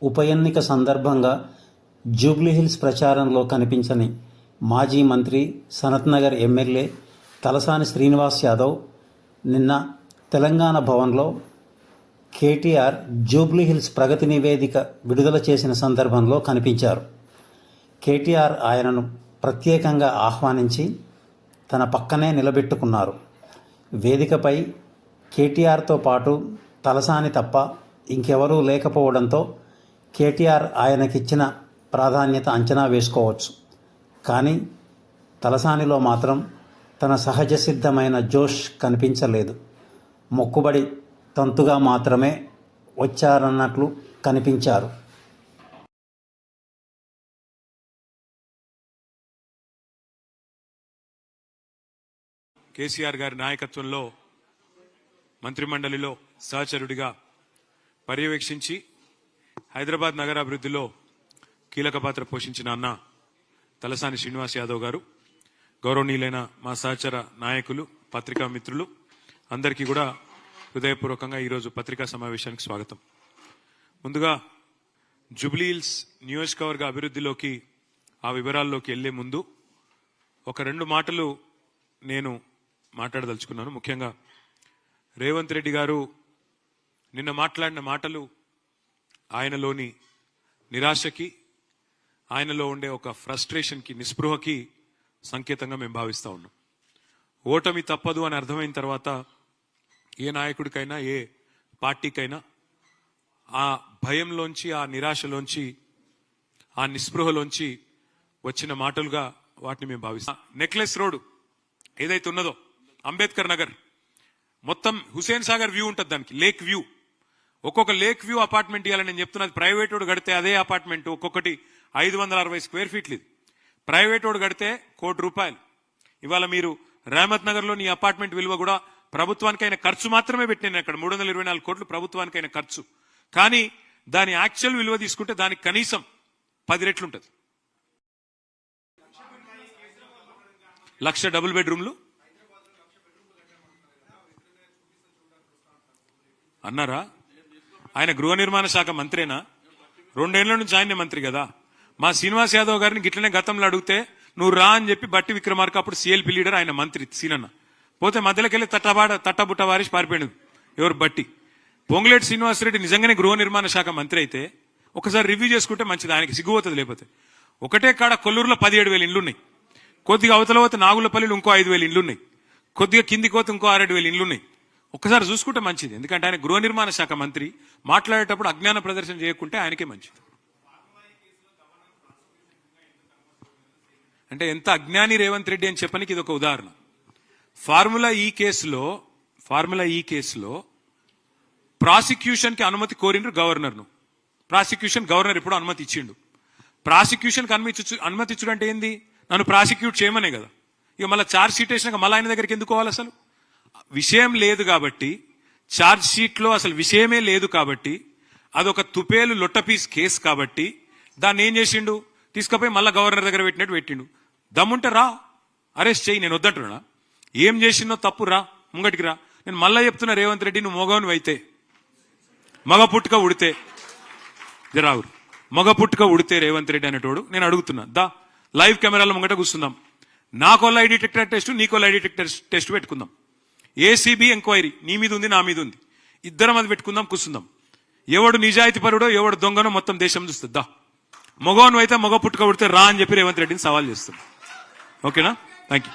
ఉప ఎన్నిక సందర్భంగా జూబ్లీహిల్స్ ప్రచారంలో కనిపించని మాజీ మంత్రి సనత్నగర్ ఎమ్మెల్యే తలసాని శ్రీనివాస్ యాదవ్ నిన్న తెలంగాణ భవన్లో కేటీఆర్ జూబ్లీహిల్స్ ప్రగతి నివేదిక విడుదల చేసిన సందర్భంలో కనిపించారు. కేటీఆర్ ఆయనను ప్రత్యేకంగా ఆహ్వానించి తన పక్కనే నిలబెట్టుకున్నారు. వేదికపై కేటీఆర్తో పాటు తలసాని తప్ప ఇంకెవరూ లేకపోవడంతో కేటీఆర్ ఆయనకిచ్చిన ప్రాధాన్యత అంచనా వేసుకోవచ్చు. కానీ తలసానిలో మాత్రం తన సహజ సిద్ధమైన జోష్ కనిపించలేదు. మొక్కుబడి తంతుగా మాత్రమే వచ్చారన్నట్లు కనిపించారు. కేసీఆర్ గారి నాయకత్వంలో మంత్రిమండలిలో సహచరుడిగా పర్యవేక్షించి హైదరాబాద్ నగరాభివృద్ధిలో కీలక పాత్ర పోషించిన అన్న తలసాని శ్రీనివాస్ యాదవ్ గారు, గౌరవనీయులైన మా సహచర నాయకులు, పత్రికా మిత్రులు అందరికీ కూడా హృదయపూర్వకంగా ఈరోజు పత్రికా సమావేశానికి స్వాగతం. ముందుగా జూబ్లీహిల్స్ నియోజకవర్గ అభివృద్ధిలోకి, ఆ వివరాల్లోకి వెళ్లే ముందు ఒక 2 మాటలు నేను మాట్లాడదలుచుకున్నాను. ముఖ్యంగా రేవంత్ రెడ్డి గారు నిన్న మాట్లాడిన మాటలు ఆయనలోని నిరాశకి, ఆయనలో ఉండే ఒక ఫ్రస్ట్రేషన్కి, నిస్పృహకి సంకేతంగా మేము భావిస్తూ ఉన్నాం. ఓటమి తప్పదు అని అర్థమైన తర్వాత ఏ నాయకుడికైనా, ఏ పార్టీకైనా ఆ భయంలోంచి, ఆ నిరాశలోంచి, ఆ నిస్పృహలోంచి వచ్చిన మాటలుగా వాటిని మేము భావిస్తాం. నెక్లెస్ రోడ్ ఏదైతే ఉన్నదో అంబేద్కర్ నగర్ మొత్తం హుసేన్ సాగర్ వ్యూ ఉంటుంది, దానికి లేక్ వ్యూ. ఒక్కొక్క లేక్ వ్యూ అపార్ట్మెంట్ ఇవ్వాలని నేను చెప్తున్నది. ప్రైవేట్ వాడు కడితే అదే అపార్ట్మెంట్ ఒక్కొక్కటి 560 స్క్వేర్ ఫీట్లు. ఇది ప్రైవేట్ వాడు కడితే ₹1,00,00,000. ఇవాళ మీరు రహమత్ నగర్ లోని అపార్ట్మెంట్ విలువ కూడా ప్రభుత్వానికి అయిన ఖర్చు మాత్రమే పెట్టిన అక్కడ 324 కోట్లు ప్రభుత్వానికి అయిన ఖర్చు. కానీ దాని యాక్చువల్ విలువ తీసుకుంటే దానికి కనీసం 10 రెట్లు ఉంటుంది. 1,00,000 డబుల్ బెడ్రూమ్లు అన్నారా? ఆయన గృహ నిర్మాణ శాఖ మంత్రేనా? 2 ఏళ్ల నుంచి ఆయనే మంత్రి కదా. మా శ్రీనివాస్ యాదవ్ గారిని గిట్లనే గతంలో అడిగితే నువ్వు రా అని చెప్పి బట్టి విక్రమార్క అప్పుడు సిఎల్పి లీడర్, ఆయన మంత్రి సీనన్న పోతే మధ్యలోకి వెళ్ళి తట్టబుట్ట వారిసి పారిపోయాడు. ఎవరు? బట్టి. పొంగులేటి శ్రీనివాసరెడ్డి నిజంగానే గృహ నిర్మాణ శాఖ మంత్రి అయితే ఒకసారి రివ్యూ చేసుకుంటే మంచిది. ఆయనకి సిగ్గుపోతుంది. లేకపోతే ఒకటే కాడ కొల్లూరులో 17,000 ఇండ్లున్నాయి, కొద్దిగా అవతల పోతే నాగులపల్లిలో ఇంకో 5,000 ఇండ్లున్నాయి, కొద్దిగా కిందికి పోతే ఇంకో 6,000 ఇండ్లున్నాయి. ఒక్కసారి చూసుకుంటే మంచిది. ఎందుకంటే ఆయన గృహ నిర్మాణ శాఖ మంత్రి, మాట్లాడేటప్పుడు అజ్ఞాన ప్రదర్శన చేయకుంటే ఆయనకే మంచిది. అంటే ఎంత అజ్ఞాని రేవంత్ రెడ్డి అని చెప్పనికి ఇది ఒక ఉదాహరణ. ఫార్ములా ఈ కేసులో ప్రాసిక్యూషన్ కి అనుమతి కోరిండ్రు గవర్నర్ను. గవర్నర్ ఇప్పుడు అనుమతి ఇచ్చిండు. ప్రాసిక్యూషన్ కి అనుమతి ఇచ్చుడు అంటే ఏంది? నన్ను ప్రాసిక్యూట్ చేయమనే కదా. ఇక మళ్ళీ ఛార్జ్ షీట్ వేసినాక మళ్ళీ ఆయన దగ్గరికి ఎందుకు పోవాలి? అసలు విషయం లేదు కాబట్టి, ఛార్జ్ షీట్ లో అసలు విషయమే లేదు కాబట్టి, అదొక తుపేలు లొట్టపీస్ కేసు కాబట్టి దాన్ని ఏం చేసిండు? తీసుకుపోయి మళ్ళీ గవర్నర్ దగ్గర పెట్టినట్టు పెట్టిండు. దమ్ముంటే రా, అరెస్ట్ చేయి. నేను వద్దంటున్నా. ఏం చేసినో తప్పు, రా ముంగటికి రా. నేను మళ్ళా చెప్తున్నా, రేవంత్ రెడ్డి నువ్వు మగవను అయితే, మగ పుట్టుక ఉడితే జరావు, మగ పుట్టుక ఉడితే రేవంత్ రెడ్డి అనేటోడు నేను అడుగుతున్నా, దా లైవ్ కెమెరాల ముంగట కూర్చుందాం. నాకో లై డిటెక్టర్ టెస్ట్, నీకో లై డిటెక్టర్ టెస్ట్ పెట్టుకుందాం. ఏసీబీ ఎంక్వైరీ నీ మీద ఉంది, నా మీద ఉంది, ఇద్దరం అది పెట్టుకుందాం, కూర్చుందాం. ఎవడు నిజాయితీ పరుడో ఎవడు దొంగనో మొత్తం దేశం చూస్తుంది. దా మగవను అయితే మగ పుట్టుక ఉడితే రా అని చెప్పి రేవంత్ రెడ్డిని సవాల్ చేస్తుంది. ఓకేనా? Thank you.